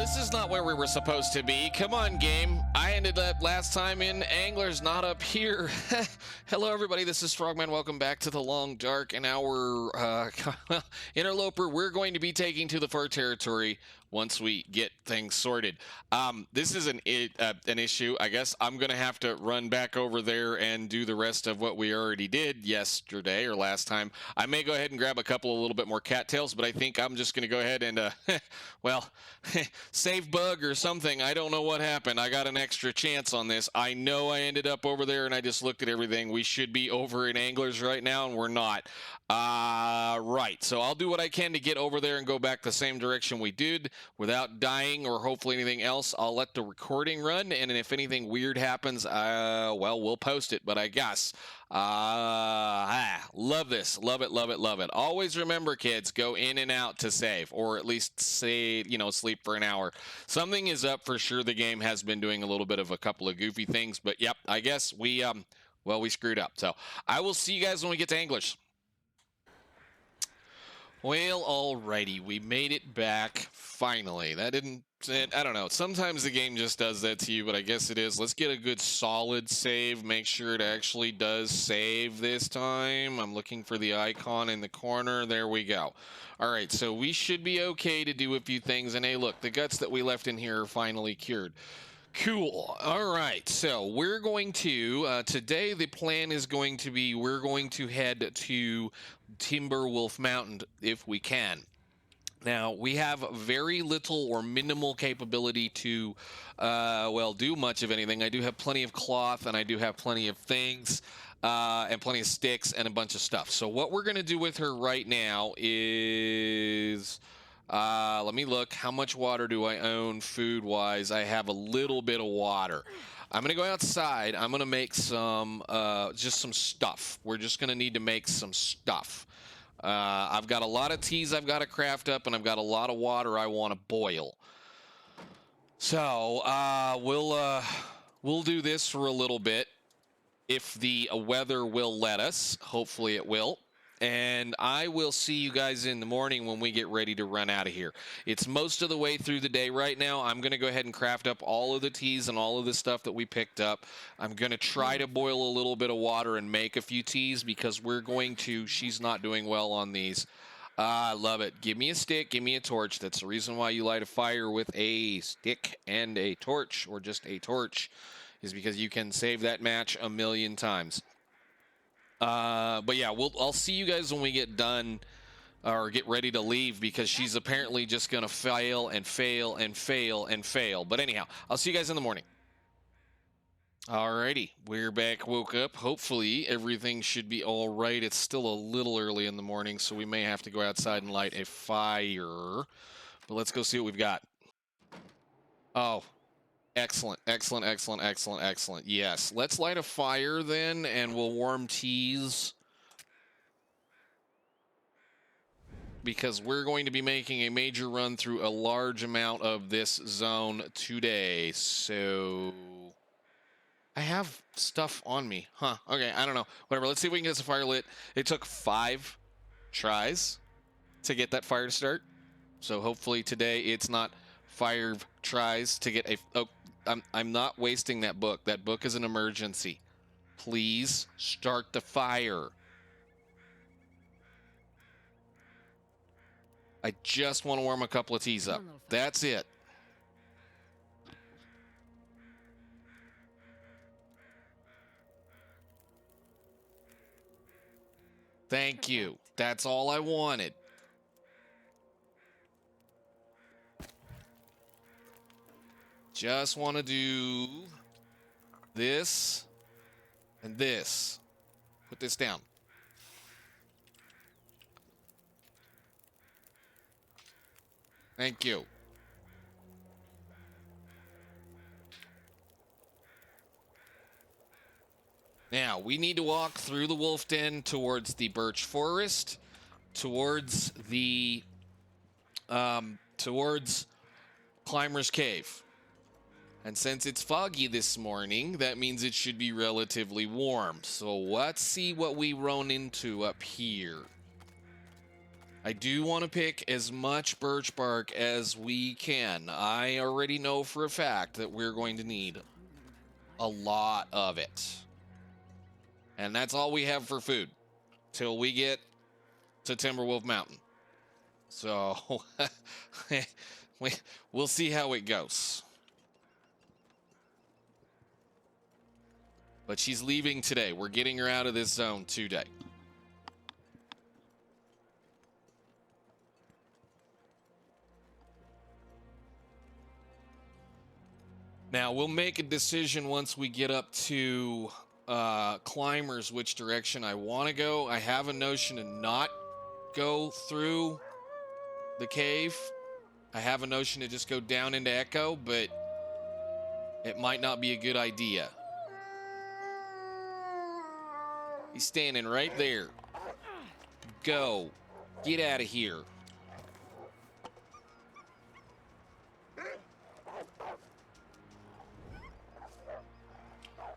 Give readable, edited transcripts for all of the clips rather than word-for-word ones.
this is not where we were supposed to be. Come on, game. I ended up last time in Anglers, not up here. Hello, everybody. This is Frogman. Welcome back to the Long Dark and our interloper. We're going to be taking to the far territory once we get things sorted. This is an issue. I guess I'm going to have to run back over there and do the rest of what we already did yesterday or last time. I may go ahead and grab a little bit more cattails, but I think I'm just going to go ahead and, well, save bug or something. I don't know what happened. I got an extra chance on this. I know I ended up over there and I just looked at everything. We should be over in Anglers right now, and we're not. Right. So I'll do what I can to get over there and go back the same direction we did without dying or hopefully anything else. I'll let the recording run, and if anything weird happens, well, we'll post it. But I guess, love this. Love it, love it, love it. Always remember, kids, go in and out to save, or at least say, sleep for an hour. Something is up for sure. The game has been doing a little bit of a couple of goofy things, but yep, I guess we screwed up. So I will see you guys when we get to Anglers. Well, alrighty, we made it back, finally. That didn't, I don't know, sometimes the game just does that to you, but I guess it is. Let's get a good solid save, make sure it actually does save this time. I'm looking for the icon in the corner, there we go. Alright, so we should be okay to do a few things, and hey look, the guts that we left in here are finally cured. Cool. All right. So we're going to, today the plan is going to be, we're going to head to Timberwolf Mountain if we can. Now, we have very little or minimal capability to, well, do much of anything. I do have plenty of cloth, and I do have plenty of things, and plenty of sticks and a bunch of stuff. So what we're going to do with her right now is... let me look. How much water do I own food-wise? I have a little bit of water. I'm going to go outside. I'm going to make some, just some stuff. We're just going to need to make some stuff. I've got a lot of teas I've got to craft up, and I've got a lot of water I want to boil. So, we'll do this for a little bit if the weather will let us. Hopefully it will. And I will see you guys in the morning when we get ready to run out of here. It's most of the way through the day right now. I'm going to go ahead and craft up all of the teas and all of the stuff that we picked up. I'm going to try to boil a little bit of water and make a few teas because we're going to... She's not doing well on these. I love it. Give me a stick. Give me a torch. That's the reason why you light a fire with a stick and a torch, or just a torch, is because you can save that match a million times. But yeah, I'll see you guys when we get done or get ready to leave, because she's apparently just going to fail and fail and fail and fail. But anyhow, I'll see you guys in the morning. Alrighty, we're back, woke up. Hopefully everything should be all right. It's still a little early in the morning, so we may have to go outside and light a fire. But let's go see what we've got. Oh. Excellent, excellent, excellent, excellent, excellent. Yes, let's light a fire then, and we'll warm teas. Because we're going to be making a major run through a large amount of this zone today. So... I have stuff on me. Huh, okay, I don't know. Whatever, let's see if we can get this fire lit. It took 5 tries to get that fire to start. So hopefully today it's not 5 tries to get a... Oh, I'm not wasting that book. That book is an emergency. Please start the fire. I just want to warm a couple of teas up. That's it. Thank you. That's all I wanted. Just want to do this and this. Put this down. Thank you. Now, we need to walk through the wolf den towards the birch forest, towards the, towards Climber's Cave. And since it's foggy this morning, that means it should be relatively warm. So let's see what we run into up here. I do want to pick as much birch bark as we can. I already know for a fact that we're going to need a lot of it. And that's all we have for food till we get to Timberwolf Mountain. So we'll see how it goes. But she's leaving today. We're getting her out of this zone today. Now, we'll make a decision once we get up to climbers which direction I want to go. I have a notion to not go through the cave. I have a notion to just go down into Echo, but it might not be a good idea. He's standing right there. Go. Get out of here.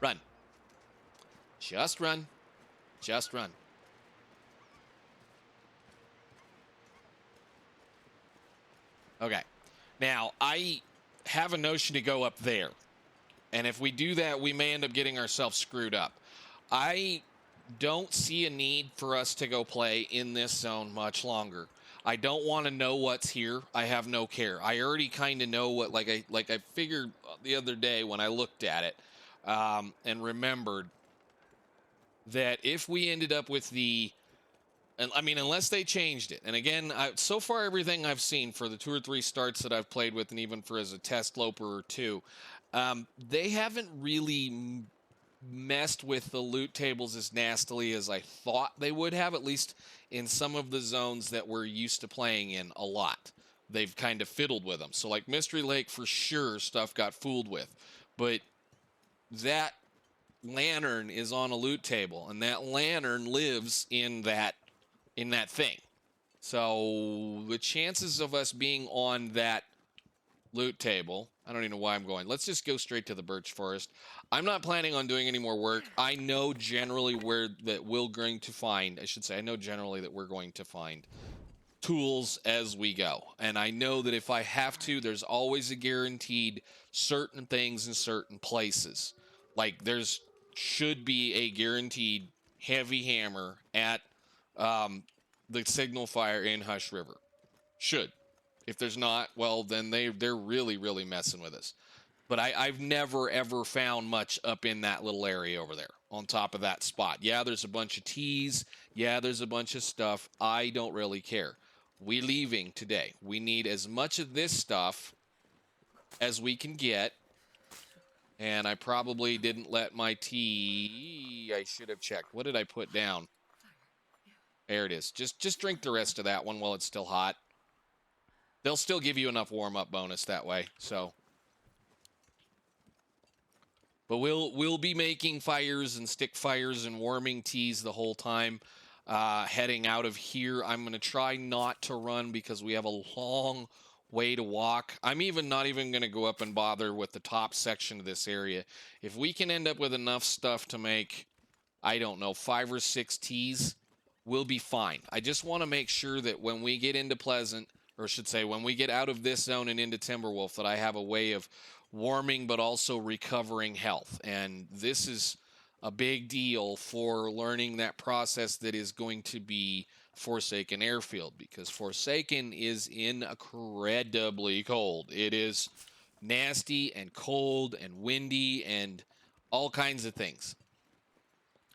Run. Just run. Just run. Okay. Now, I have a notion to go up there. And if we do that, we may end up getting ourselves screwed up. I don't see a need for us to go play in this zone much longer. I don't want to know what's here. I have no care. I already kind of know what, like I figured the other day when I looked at it and remembered that if we ended up with the, and I mean, unless they changed it. And again, so far everything I've seen for the 2 or 3 starts that I've played with, and even for as a test loper or two, they haven't really messed with the loot tables as nastily as I thought they would have, at least in some of the zones that we're used to playing in a lot. They've kind of fiddled with them. So like Mystery Lake, for sure, stuff got fooled with. But that lantern is on a loot table, and that lantern lives in that thing. So the chances of us being on that loot table, I don't even know why I'm going. Let's just go straight to the birch forest. I'm not planning on doing any more work. I know generally where that we're going to find, I should say, I know generally that we're going to find tools as we go. And I know that if I have to, there's always a guaranteed certain things in certain places. Like there's should be a guaranteed heavy hammer at the signal fire in Hush River. Should. If there's not, well, then they're really, really messing with us. But I've never, ever found much up in that little area over there on top of that spot. Yeah, there's a bunch of teas. Yeah, there's a bunch of stuff. I don't really care. We're leaving today. We need as much of this stuff as we can get. And I probably didn't let my tea. I should have checked. What did I put down? There it is. Just drink the rest of that one while it's still hot. They'll still give you enough warm-up bonus that way, so. But we'll be making fires and stick fires and warming teas the whole time heading out of here. I'm going to try not to run because we have a long way to walk. I'm not even going to go up and bother with the top section of this area. If we can end up with enough stuff to make, I don't know, 5 or 6 teas, we'll be fine. I just want to make sure that when we get into Pleasant, or I should say when we get out of this zone and into Timberwolf, that I have a way of warming but also recovering health. And this is a big deal for learning that process that is going to be Forsaken Airfield, because Forsaken is incredibly cold. It is nasty and cold and windy and all kinds of things.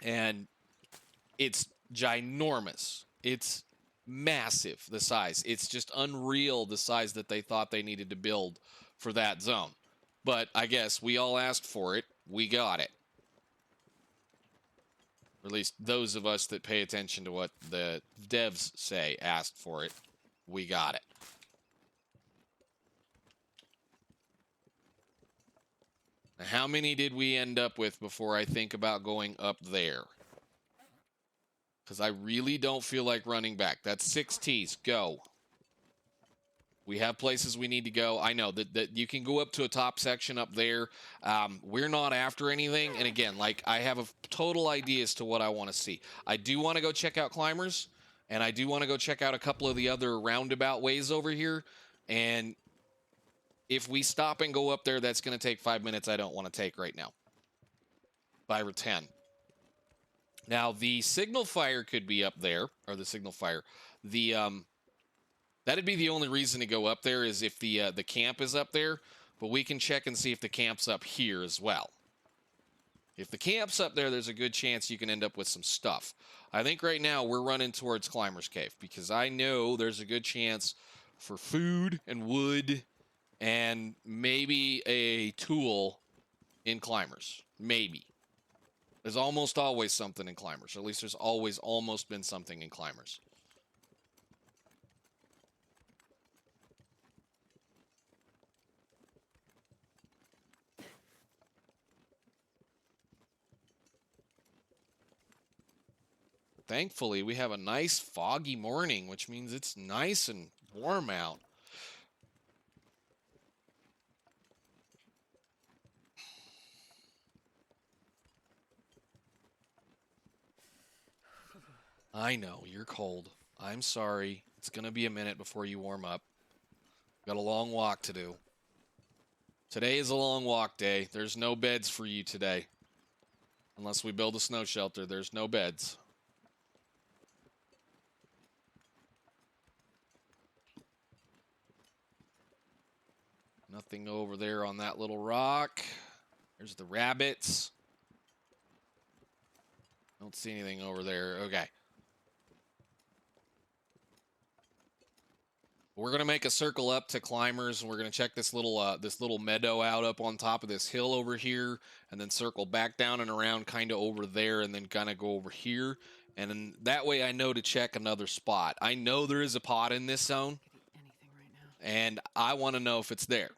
And it's ginormous. It's massive, the size. It's just unreal, the size that they thought they needed to build for that zone. But I guess we all asked for it. We got it. Or at least those of us that pay attention to what the devs say asked for it. We got it. Now, how many did we end up with before I think about going up there? Because I really don't feel like running back. That's 6 Ts. Go. We have places we need to go. I know that you can go up to a top section up there. We're not after anything. And again, like I have a total idea as to what I want to see. I do want to go check out climbers. And I do want to go check out a couple of the other roundabout ways over here. And if we stop and go up there, that's going to take 5 minutes I don't want to take right now. 5 or 10. Now, the signal fire could be up there, or the signal fire. The that'd be the only reason to go up there is if the camp is up there, but we can check and see if the camp's up here as well. If the camp's up there, there's a good chance you can end up with some stuff. I think right now we're running towards Climber's Cave because I know there's a good chance for food and wood and maybe a tool in Climbers. Maybe. There's almost always something in Climbers. Or at least there's always almost been something in Climbers. Thankfully, we have a nice foggy morning, which means it's nice and warm out. I know, you're cold. I'm sorry. It's going to be a minute before you warm up. Got a long walk to do. Today is a long walk day. There's no beds for you today. Unless we build a snow shelter, there's no beds. Nothing over there on that little rock. There's the rabbits. Don't see anything over there. Okay. We're going to make a circle up to Climbers, and we're going to check this little meadow out up on top of this hill over here, and then circle back down and around kind of over there, and then kind of go over here. And then that way I know to check another spot. I know there is a pot in this zone, and I want to know if it's there.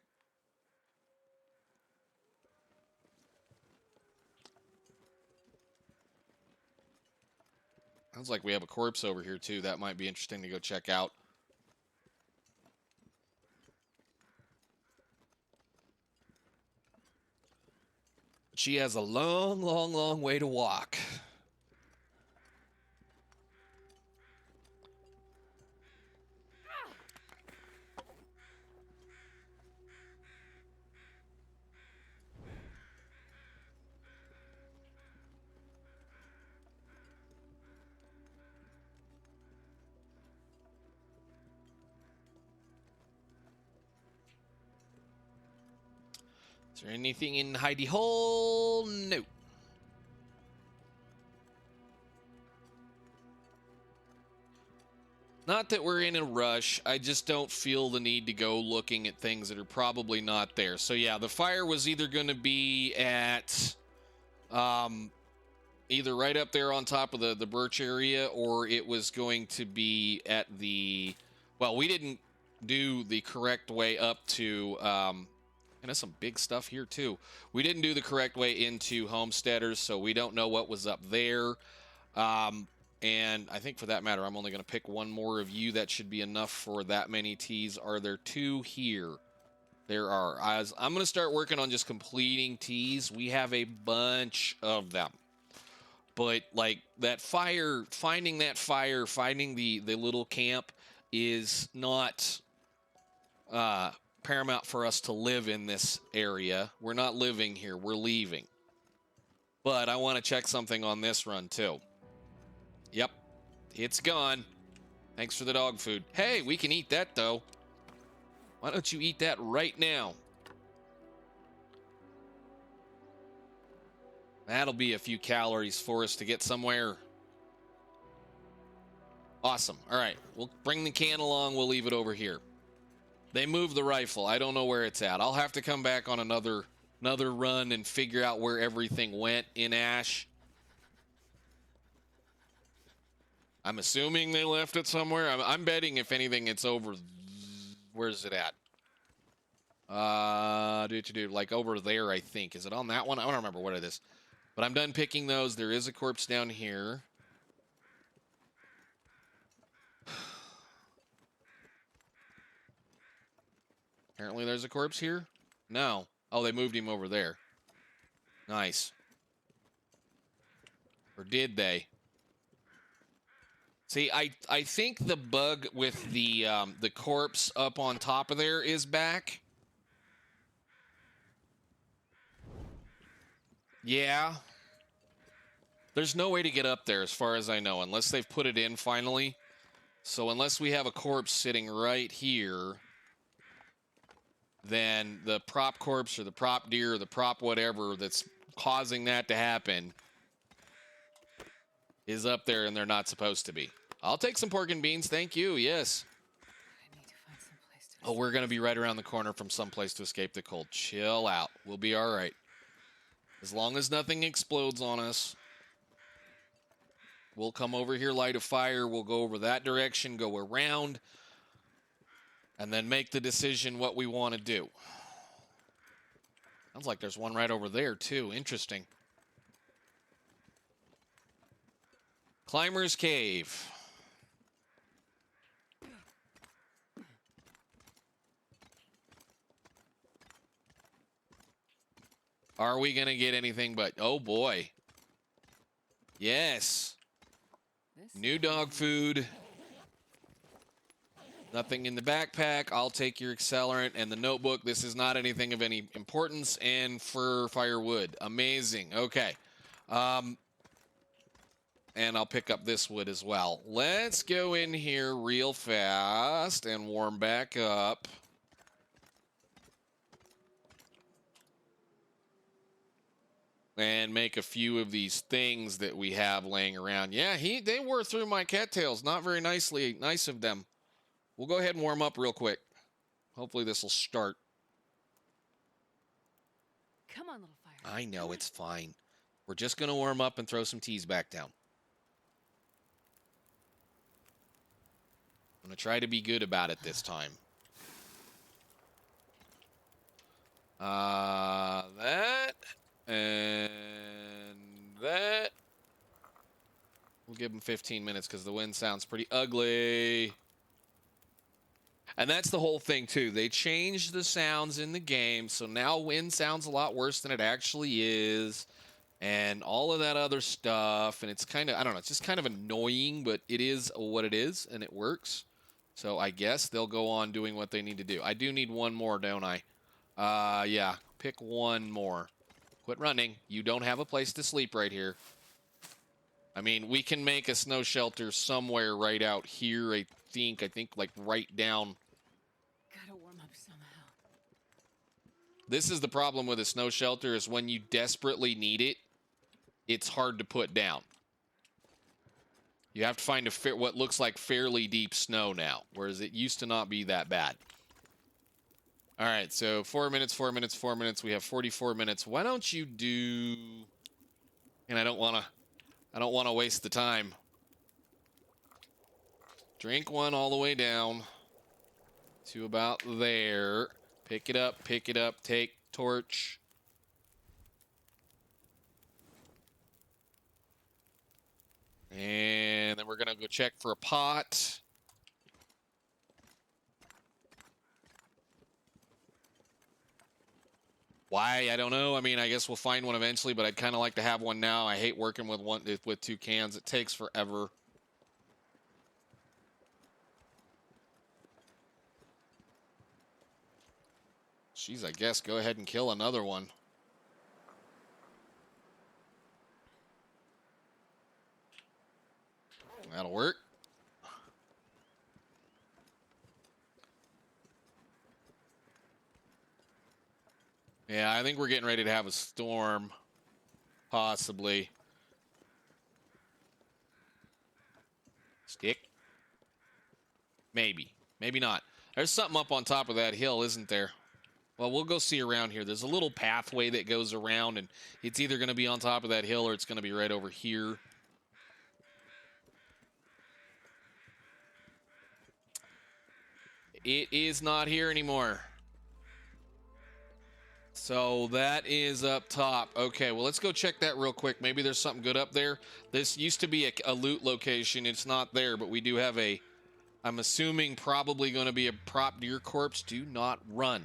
Sounds like we have a corpse over here, too. That might be interesting to go check out. She has a long, long, long way to walk. Is there anything in hidey hole? No. Not that we're in a rush. I just don't feel the need to go looking at things that are probably not there. So yeah, the fire was either going to be at either right up there on top of the birch area, or it was going to be at the, well, we didn't do the correct way up to and there's some big stuff here too. We didn't do the correct way into Homesteaders, so we don't know what was up there. And I think for that matter, I'm only going to pick one more of you. That should be enough for that many teas. Are there 2 here? There are. I'm going to start working on just completing teas. We have a bunch of them. But like that fire, finding the little camp is not paramount for us to live in this area. We're not living here. We're leaving. But I want to check something on this run too. Yep, it's gone. Thanks for the dog food. Hey, we can eat that though. Why don't you eat that right now? That'll be a few calories for us to get somewhere. Awesome. All right, we'll bring the can along. We'll leave it over here. They moved the rifle. I don't know where it's at. I'll have to come back on another run and figure out where everything went in Ash. I'm assuming they left it somewhere. I'm betting, if anything, it's over. Where's it at? Like over there, I think. Is it on that one? I don't remember what it is. But I'm done picking those. There is a corpse down here. Apparently there's a corpse here? No. Oh, they moved him over there. Nice. Or did they? See, I think the bug with the corpse up on top of there is back. Yeah. There's no way to get up there as far as I know, unless they've put it in finally. So unless we have a corpse sitting right here, then the prop corpse or the prop deer or the prop whatever that's causing that to happen is up there and they're not supposed to be. I'll take some pork and beans. Thank you. Yes. I need to find some place to Oh, we're going to be right around the corner from someplace to escape the cold. Chill out. We'll be all right. As long as nothing explodes on us. We'll come over here, light a fire. We'll go over that direction, go around, and then make the decision what we want to do. Sounds like there's one right over there, too. Interesting. Climber's Cave. Are we going to get anything but... Oh, boy. Yes. New dog food. Nothing in the backpack. I'll take your accelerant and the notebook. This is not anything of any importance. And fur firewood. Amazing. Okay. And I'll pick up this wood as well. Let's go in here real fast and warm back up. And make a few of these things that we have laying around. Yeah, they wore through my cattails. Not very nice of them. We'll go ahead and warm up real quick. Hopefully this will start. Come on, little fire. I know, it's fine. We're just going to warm up and throw some teas back down. I'm going to try to be good about it this time. That and that. We'll give them 15 minutes because the wind sounds pretty ugly. And that's the whole thing, too. They changed the sounds in the game, so now wind sounds a lot worse than it actually is. And all of that other stuff. And it's kind of, I don't know, it's just kind of annoying, but it is what it is, and it works. So I guess they'll go on doing what they need to do. I do need one more, don't I? Yeah, pick one more. Quit running. You don't have a place to sleep right here. I mean, we can make a snow shelter somewhere right out here, I think like right down. Gotta warm up somehow. This is the problem with a snow shelter is when you desperately need it, it's hard to put down. You have to find what looks like fairly deep snow now, whereas it used to not be that bad. All right, so 4 minutes, 4 minutes, 4 minutes. We have 44 minutes. Why don't you do... And I don't want to waste the time. Drink one all the way down to about there. Pick it up, take torch. And then we're going to go check for a pot. Why? I don't know. I mean, I guess we'll find one eventually, but I'd kind of like to have one now. I hate working with two cans. It takes forever. Jeez, I guess go ahead and kill another one. That'll work. Yeah, I think we're getting ready to have a storm. Possibly. Stick? Maybe. Maybe not. There's something up on top of that hill, isn't there? Well, we'll go see around here. There's a little pathway that goes around, and it's either going to be on top of that hill or it's going to be right over here. It is not here anymore. So that is up top. Okay, well, let's go check that real quick. Maybe there's something good up there. This used to be a loot location. It's not there, but we do have a, I'm assuming probably going to be a prop deer corpse. Do not run.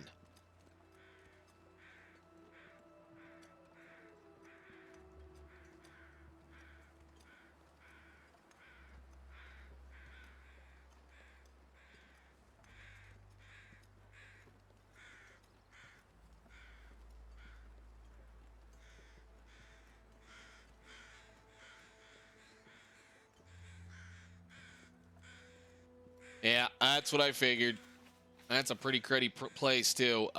Yeah, that's what I figured. That's a pretty cruddy place too.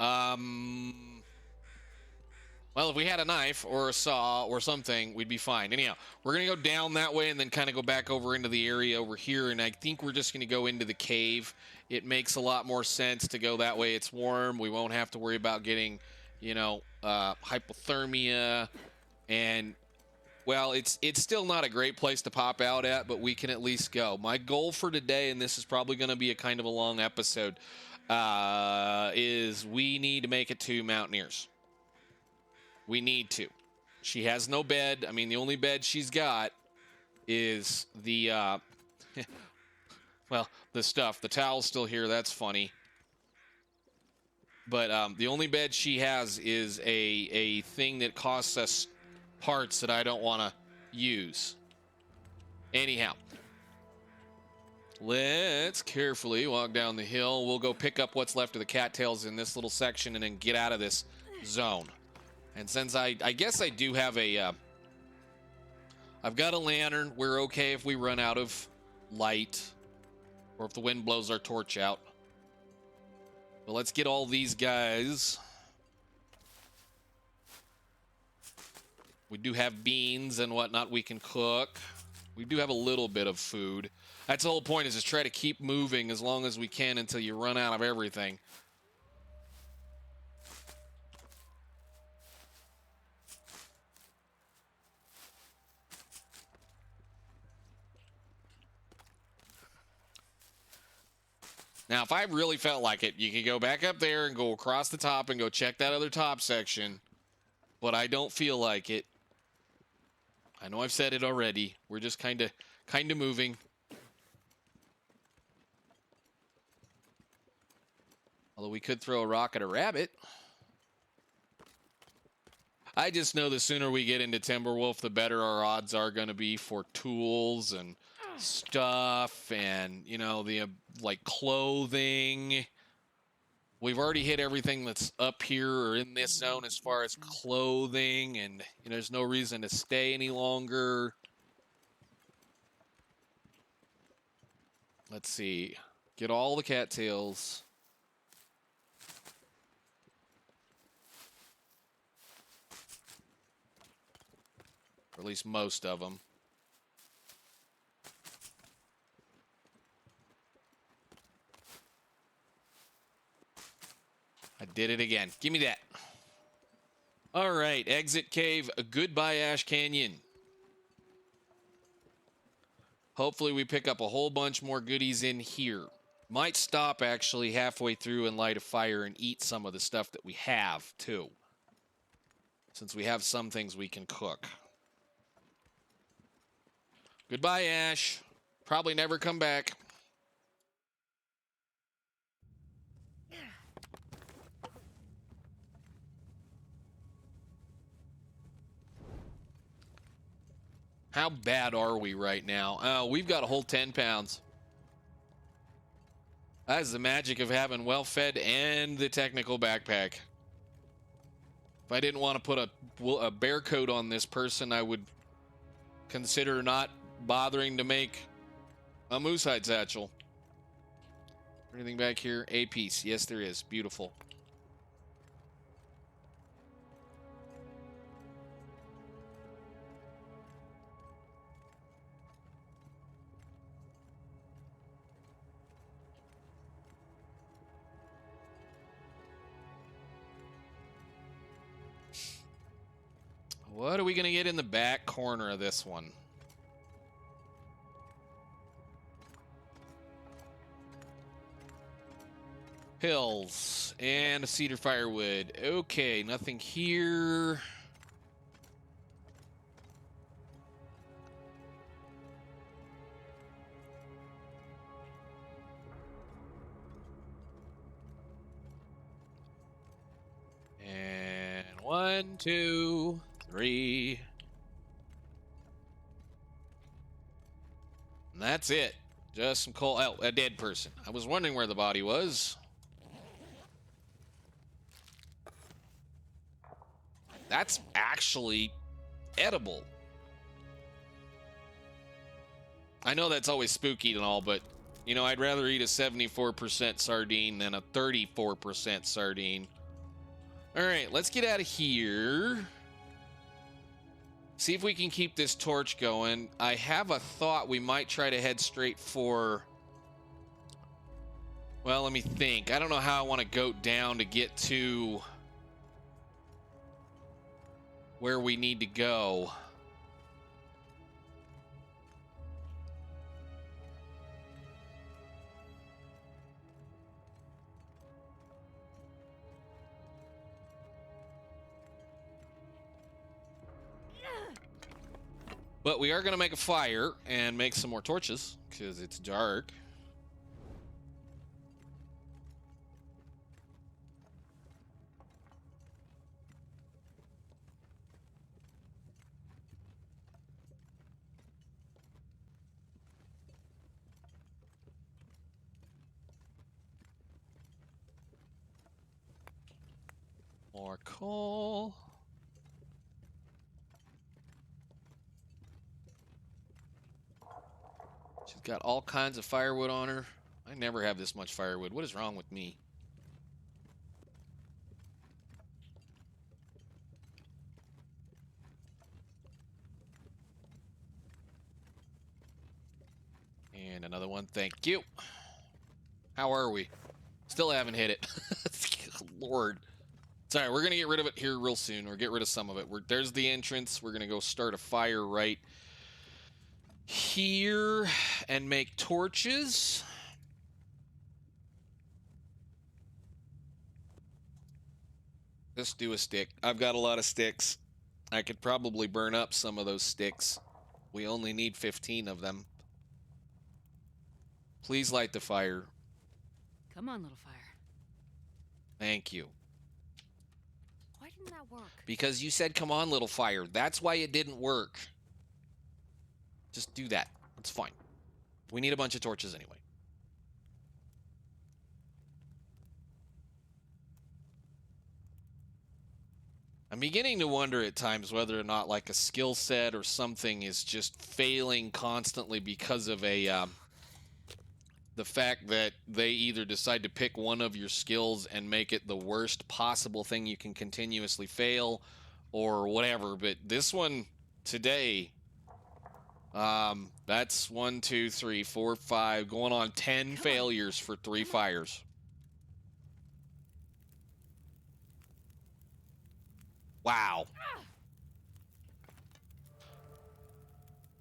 Well, if we had a knife or a saw or something, we'd be fine. Anyhow, we're going to go down that way and then kind of go back over into the area over here. And I think we're just going to go into the cave. It makes a lot more sense to go that way. It's warm. We won't have to worry about getting, hypothermia. And, well, it's still not a great place to pop out at, but we can at least go. My goal for today, and this is probably going to be a kind of a long episode, is we need to make it to Mountaineers. We need to. She has no bed. I mean, the only bed she's got is the, well, the stuff. The towel's still here. That's funny. But the only bed she has is a thing that costs us parts that I don't want to use. Anyhow, let's carefully walk down the hill. We'll go pick up what's left of the cattails in this little section and then get out of this zone. And since I guess I do have I've got a lantern. We're okay if we run out of light or if the wind blows our torch out. But let's get all these guys. We do have beans and whatnot we can cook. We do have a little bit of food. That's the whole point, is just try to keep moving as long as we can until you run out of everything. Now, if I really felt like it, you could go back up there and go across the top and go check that other top section. But I don't feel like it. I know I've said it already. We're just kind of moving. Although we could throw a rock at a rabbit. I just know the sooner we get into Timberwolf, the better our odds are going to be for tools and stuff and, the like clothing. We've already hit everything that's up here or in this zone as far as clothing, and there's no reason to stay any longer. Let's see. Get all the cattails. Or at least most of them. I did it again. Give me that. All right, exit cave. Goodbye, Ash Canyon. Hopefully we pick up a whole bunch more goodies in here. Might stop actually halfway through and light a fire and eat some of the stuff that we have, too. Since we have some things we can cook. Goodbye, Ash. Probably never come back. How bad are we right now? Oh, we've got a whole 10 pounds. That is the magic of having well-fed and the technical backpack. If I didn't want to put a bear coat on this person, I would consider not bothering to make a moose hide satchel. Anything back here? A piece. Yes, there is. Beautiful. What are we going to get in the back corner of this one? Hills and a cedar firewood. Okay, nothing here. And 1, 2, 3. And that's it. Just some coal. Oh, a dead person. I was wondering where the body was. That's actually edible. I know that's always spooky and all, but, You know, I'd rather eat a 74% sardine than a 34% sardine. All right, let's get out of here. See if we can keep this torch going. I have a thought we might try to head straight for... Well, let me think. I don't know how I want to go down to get to where we need to go. But we are going to make a fire and make some more torches because it's dark. More coal. She's got all kinds of firewood on her. I never have this much firewood. What is wrong with me? And another one. Thank you. How are we? Still haven't hit it. Lord. It's all right. We're going to get rid of it here real soon, or get rid of some of it. There's the entrance. We're going to go start a fire right here and make torches. Let's do a stick. I've got a lot of sticks. I could probably burn up some of those sticks. We only need 15 of them. Please light the fire. Come on, little fire. Thank you. Why didn't that work? Because you said, come on, little fire. That's why it didn't work. Just do that. It's fine. We need a bunch of torches anyway. I'm beginning to wonder at times whether or not like a skill set or something is just failing constantly because of the fact that they either decide to pick one of your skills and make it the worst possible thing you can continuously fail or whatever. But this one today, that's 1, 2, 3, 4, 5, going on 10 failures for 3 fires. Wow.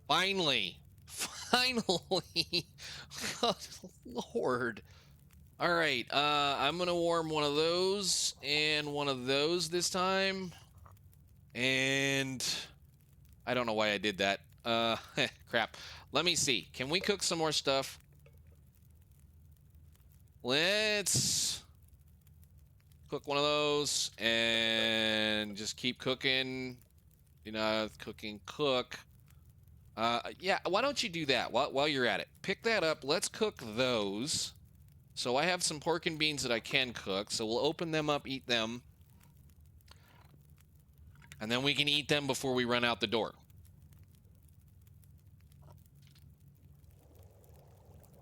Finally. Finally. God, Lord. All right. I'm going to warm one of those and one of those this time. And I don't know why I did that. Crap. Let me see. Can we cook some more stuff? Let's cook one of those and just keep cooking. You know, cook. Yeah, why don't you do that while you're at it? Pick that up. Let's cook those. So I have some pork and beans that I can cook. So we'll open them up, eat them. And then we can eat them before we run out the door.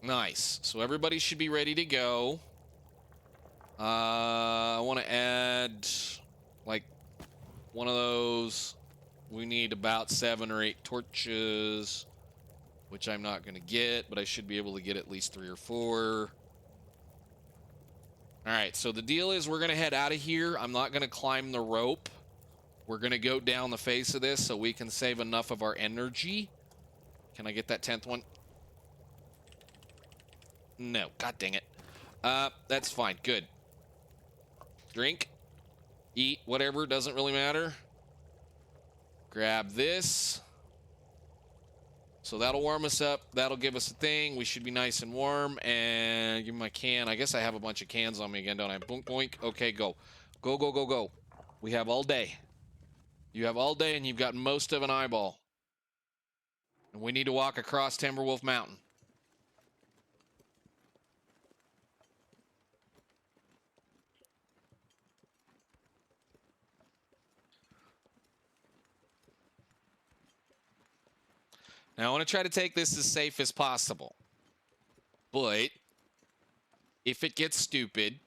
Nice. So everybody should be ready to go. I want to add like one of those. We need about 7 or 8 torches, which I'm not going to get, but I should be able to get at least 3 or 4. All right, so the deal is we're going to head out of here. I'm not going to climb the rope. We're going to go down the face of this so we can save enough of our energy. Can I get that 10th one? No, god dang it. That's fine, good. Drink, eat, whatever, doesn't really matter. Grab this. So that'll warm us up. That'll give us a thing. We should be nice and warm. And give me my can. I guess I have a bunch of cans on me again, don't I? Boink, boink. Okay, go. Go, go, go, go. We have all day. You have all day, and you've got most of an eyeball. And we need to walk across Timberwolf Mountain. Now, I want to try to take this as safe as possible. But if it gets stupid,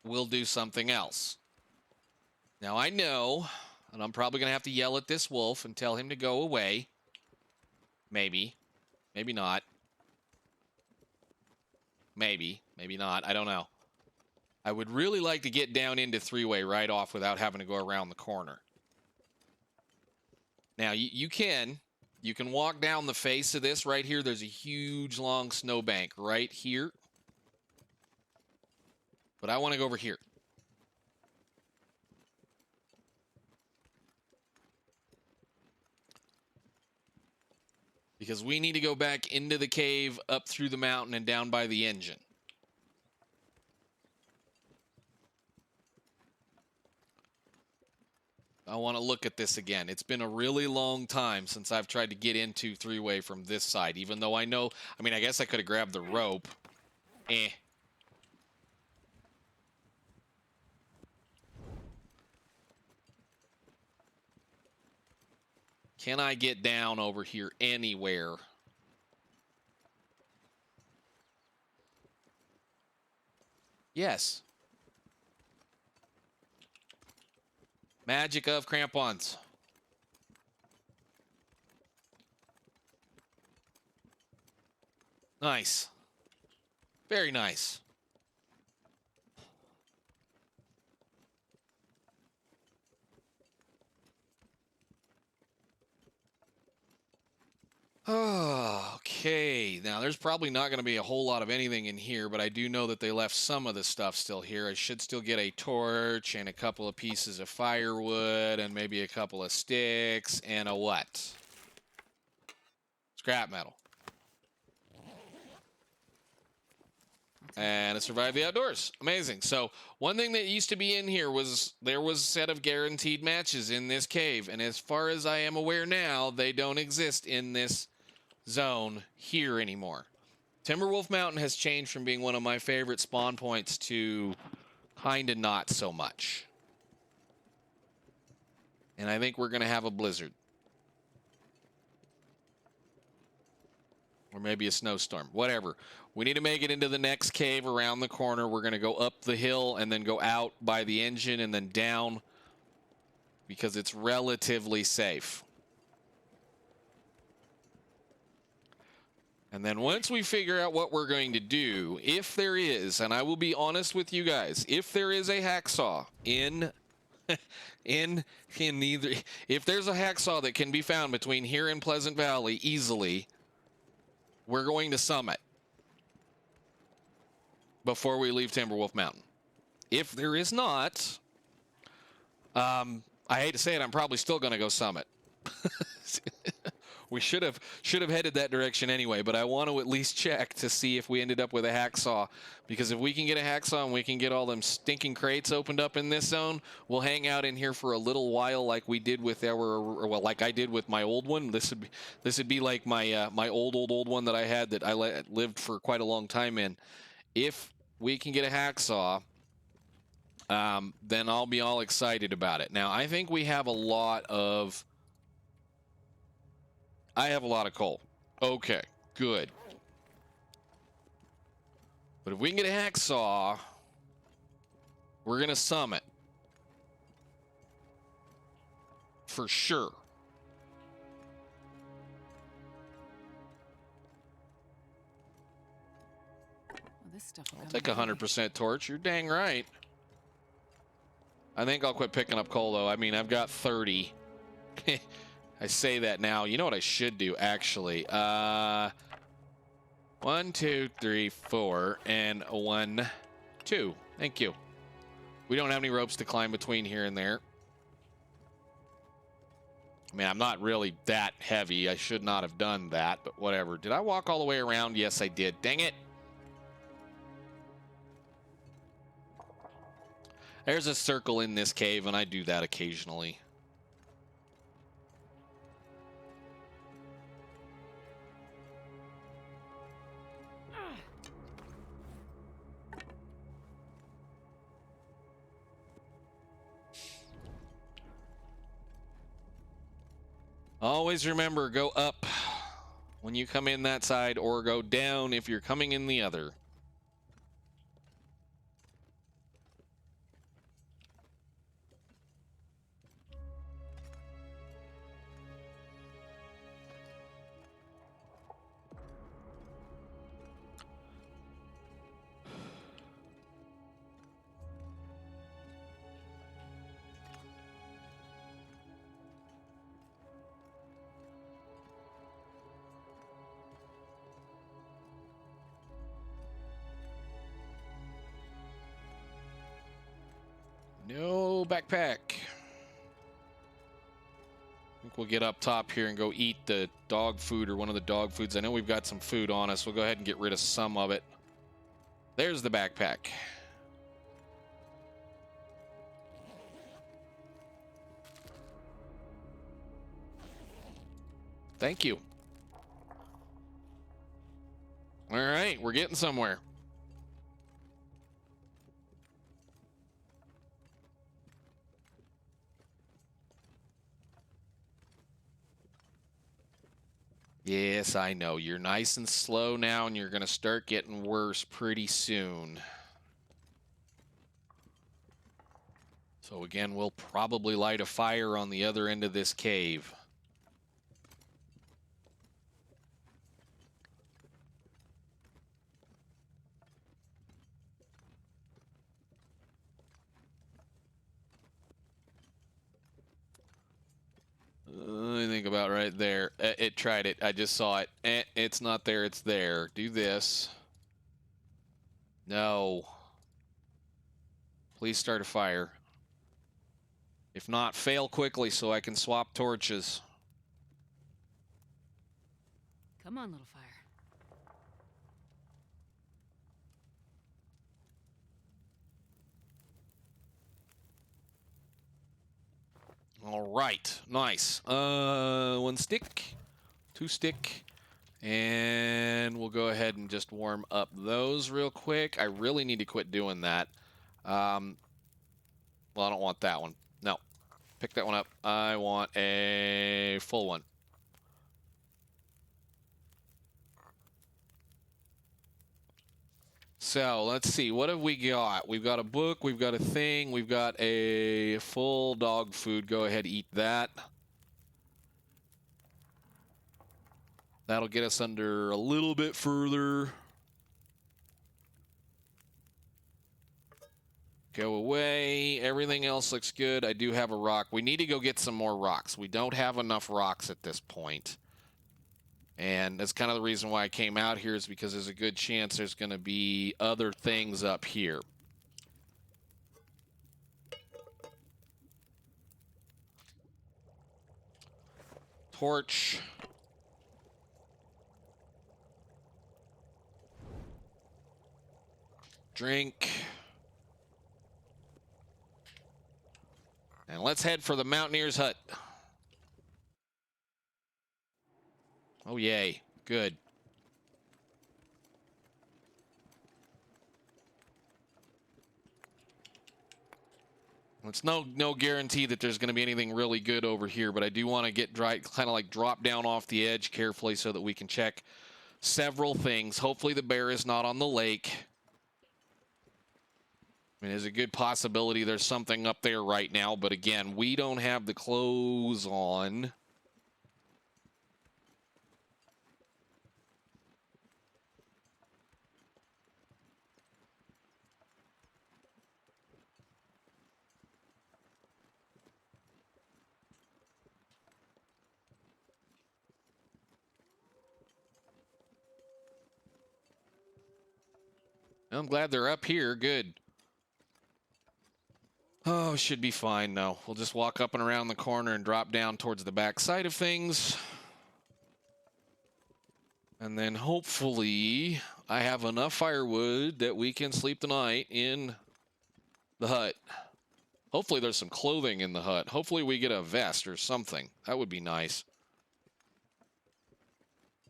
we'll do something else. Now, I know, and I'm probably going to have to yell at this wolf and tell him to go away. Maybe. Maybe not. Maybe. Maybe not. I don't know. I would really like to get down into three-way right off without having to go around the corner. Now, you can walk down the face of this right here. There's a huge, long snowbank right here. But I want to go over here. Because we need to go back into the cave, up through the mountain, and down by the engine. I want to look at this again. It's been a really long time since I've tried to get into three-way from this side, even though I know... I mean, I guess I could have grabbed the rope. Can I get down over here anywhere? Yes. Magic of crampons. Nice. Very nice. Oh, okay. Now, there's probably not going to be a whole lot of anything in here, but I do know that they left some of the stuff still here. I should still get a torch and a couple of pieces of firewood and maybe a couple of sticks and a what? Scrap metal. And it survived the outdoors. Amazing. So one thing that used to be in here was there was a set of guaranteed matches in this cave. And as far as I am aware now, they don't exist in this zone here anymore. Timberwolf Mountain has changed from being one of my favorite spawn points to kind of not so much. And I think we're going to have a blizzard. Or maybe a snowstorm. Whatever. We need to make it into the next cave around the corner. We're going to go up the hill and then go out by the engine and then down because it's relatively safe. And then once we figure out what we're going to do, if there is, and I will be honest with you guys, if there is a hacksaw in either, if there's a hacksaw that can be found between here and Pleasant Valley easily, we're going to summit before we leave Timberwolf Mountain. If there is not, I hate to say it, I'm probably still going to go summit. We should have headed that direction anyway, but I want to at least check to see if we ended up with a hacksaw, because if we can get a hacksaw and we can get all them stinking crates opened up in this zone, we'll hang out in here for a little while like we did with like I did with my old one. This would be like my my old one that I had that I lived for quite a long time in. If we can get a hacksaw, then I'll be all excited about it. Now, I think we have a lot of... I have a lot of coal. Okay, good. But if we can get a hacksaw, we're going to summit. For sure. Well, this stuff will I'll come take in handy. 100% torch. You're dang right. I think I'll quit picking up coal, though. I mean, I've got 30. I say that now. You know what I should do, actually? 1, 2, 3, 4, and 1, 2. Thank you. We don't have any ropes to climb between here and there. I mean, I'm not really that heavy. I should not have done that, but whatever. Did I walk all the way around? Yes, I did. Dang it. There's a circle in this cave, and I do that occasionally. Always remember, go up when you come in that side, or go down if you're coming in the other. No backpack. I think we'll get up top here and go eat the dog food or one of the dog foods. I know we've got some food on us. We'll go ahead and get rid of some of it. There's the backpack. Thank you. All right, we're getting somewhere. Yes, I know. You're nice and slow now, and you're going to start getting worse pretty soon. So again, we'll probably light a fire on the other end of this cave. I think about right there. It tried it. I just saw it. It's not there. It's there. Do this. No. Please start a fire. If not, fail quickly so I can swap torches. Come on, little fire. All right, nice. 1 stick, 2 stick, and we'll go ahead and just warm up those real quick. I really need to quit doing that. Well, I don't want that one. No, pick that one up. I want a full one. So let's see, what have we got? We've got a book, we've got a thing, we've got a full dog food. Go ahead, eat that. That'll get us under a little bit further. Go away. Everything else looks good. I do have a rock. We need to go get some more rocks. We don't have enough rocks at this point. And that's kind of the reason why I came out here, is because there's a good chance there's going to be other things up here. Torch. Drink. And let's head for the Mountaineer's hut. Oh, yay. Good. It's no guarantee that there's going to be anything really good over here, but I do want to get kind of like drop down off the edge carefully so that we can check several things. Hopefully the bear is not on the lake. I mean, there's a good possibility there's something up there right now, but again, we don't have the clothes on. I'm glad they're up here. Good. Oh, should be fine now. We'll just walk up and around the corner and drop down towards the back side of things. And then hopefully I have enough firewood that we can sleep the night in the hut. Hopefully there's some clothing in the hut. Hopefully we get a vest or something. That would be nice.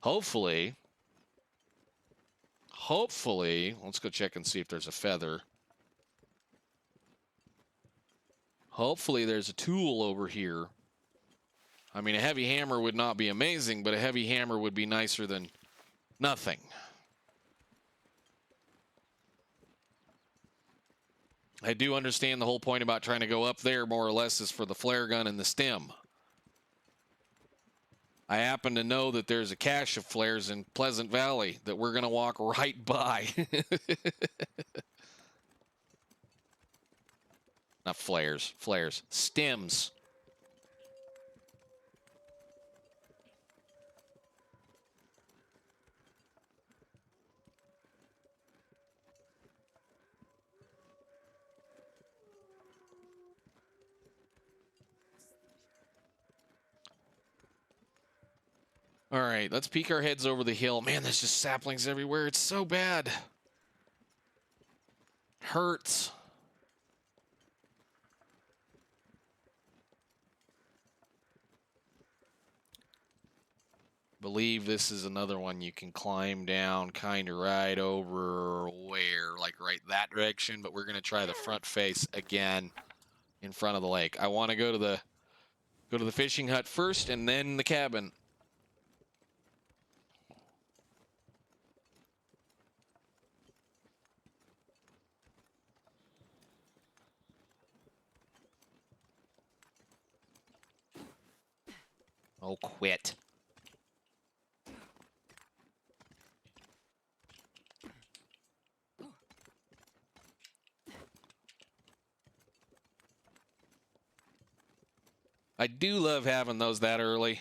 Hopefully, let's go check and see if there's a feather. Hopefully there's a tool over here. I mean, a heavy hammer would not be amazing, but a heavy hammer would be nicer than nothing. I do understand the whole point about trying to go up there, more or less, is for the flare gun and the stem. I happen to know that there's a cache of flares in Pleasant Valley that we're going to walk right by. Not flares, stems. All right, let's peek our heads over the hill. Man, there's just saplings everywhere. It's so bad. Hurts. Believe this is another one you can climb down kind of right over where, like right that direction, but we're going to try the front face again in front of the lake. I want to go to the fishing hut first and then the cabin. Oh, quit. I do love having those that early.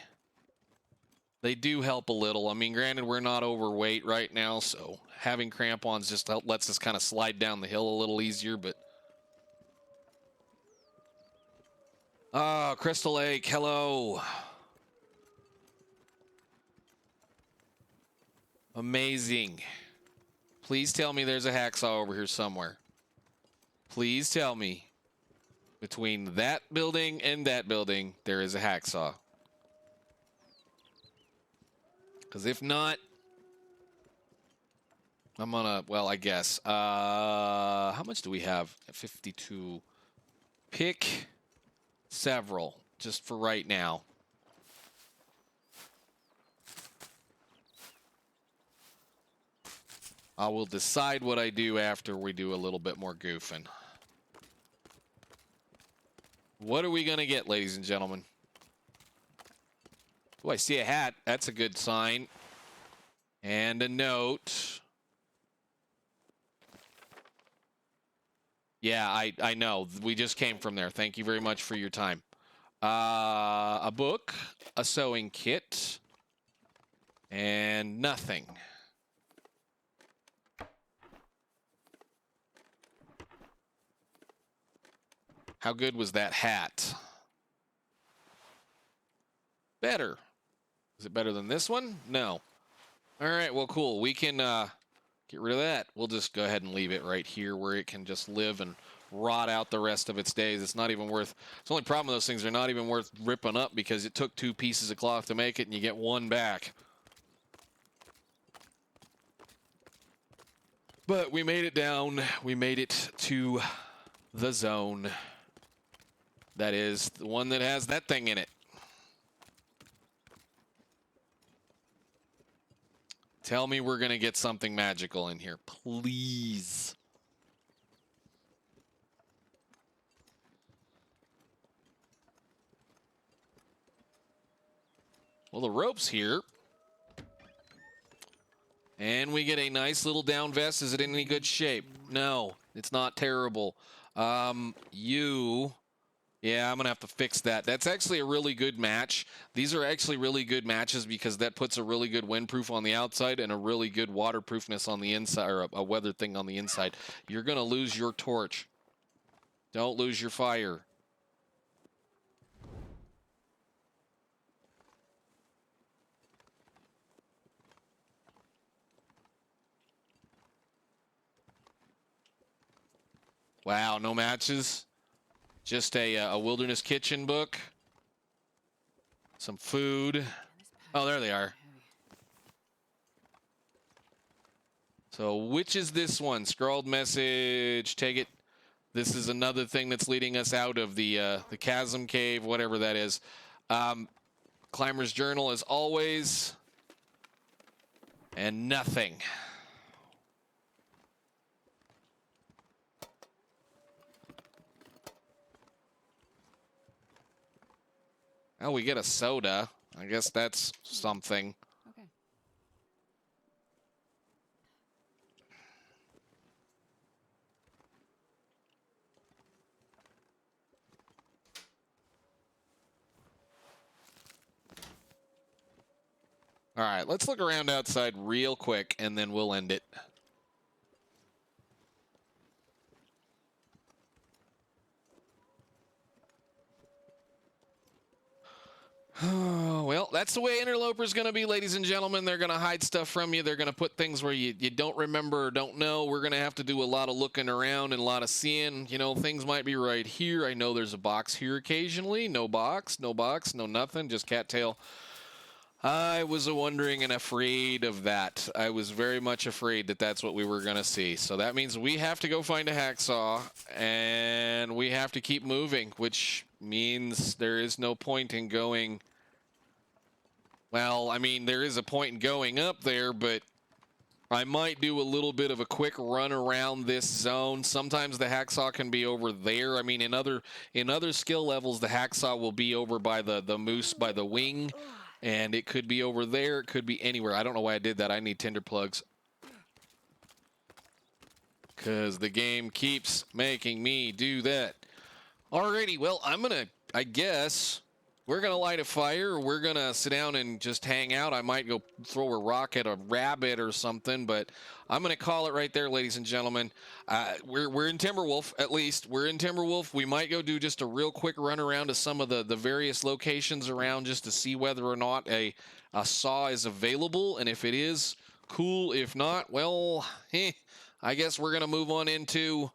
They do help a little. I mean, granted, we're not overweight right now, so having crampons just lets us kind of slide down the hill a little easier, but... Ah, Crystal Lake, hello. Amazing. Please tell me there's a hacksaw over here somewhere. Please tell me between that building and that building there is a hacksaw. Because if not, I'm gonna, well, I guess. How much do we have? 52. Pick several, just for right now. I will decide what I do after we do a little bit more goofing. What are we going to get, ladies and gentlemen? Oh, I see a hat. That's a good sign. And a note. Yeah, I know. We just came from there. Thank you very much for your time. A book, a sewing kit, and nothing. How good was that hat? Better. Is it better than this one? No. All right, well, cool. We can get rid of that. We'll just go ahead and leave it right here where it can just live and rot out the rest of its days. It's not even worth... It's the only problem with those things. They're not even worth ripping up because it took 2 pieces of cloth to make it and you get 1 back. But we made it down. We made it to the zone. That is the one that has that thing in it. Tell me we're going to get something magical in here, please. Well, the rope's here. And we get a nice little down vest. Is it in any good shape? No, it's not terrible. Yeah, I'm going to have to fix that. That's actually a really good match. These are actually really good matches because that puts a really good windproof on the outside and a really good waterproofness on the inside, or a weather thing on the inside. You're going to lose your torch. Don't lose your fire. Wow, no matches? Just a wilderness kitchen book. Some food. Oh, there they are. So which is this one? Scrawled message. Take it. This is another thing that's leading us out of the chasm cave, whatever that is. Climber's Journal as always. And nothing. Oh, we get a soda. I guess that's something. Okay. All right, let's look around outside real quick, and then we'll end it. Well, that's the way interloper's going to be, ladies and gentlemen. They're going to hide stuff from you. They're going to put things where you don't remember or don't know. We're going to have to do a lot of looking around and a lot of seeing. You know, things might be right here. I know there's a box here occasionally. No box, no box, no nothing, just cattail. I was wondering and afraid of that. I was very much afraid that that's what we were going to see. So that means we have to go find a hacksaw, and we have to keep moving, which means there is no point in going... Well, I mean, there is a point in going up there, but I might do a little bit of a quick run around this zone. Sometimes the hacksaw can be over there. I mean, in other skill levels, the hacksaw will be over by the moose by the wing, and it could be over there. It could be anywhere. I don't know why I did that. I need tinder plugs, because the game keeps making me do that. Alrighty, well, I guess we're going to light a fire. We're going to sit down and just hang out. I might go throw a rock at a rabbit or something, but I'm going to call it right there, ladies and gentlemen. We're in Timberwolf, at least. We're in Timberwolf. We might go do just a real quick run around to some of the various locations around just to see whether or not a saw is available, and if it is, cool. If not, well, I guess we're going to move on into...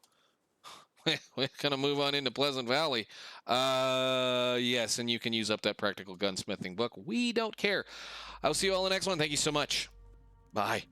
We're going to move on into Pleasant Valley. Yes, and you can use up that practical gunsmithing book. We don't care. I'll see you all in the next one. Thank you so much. Bye.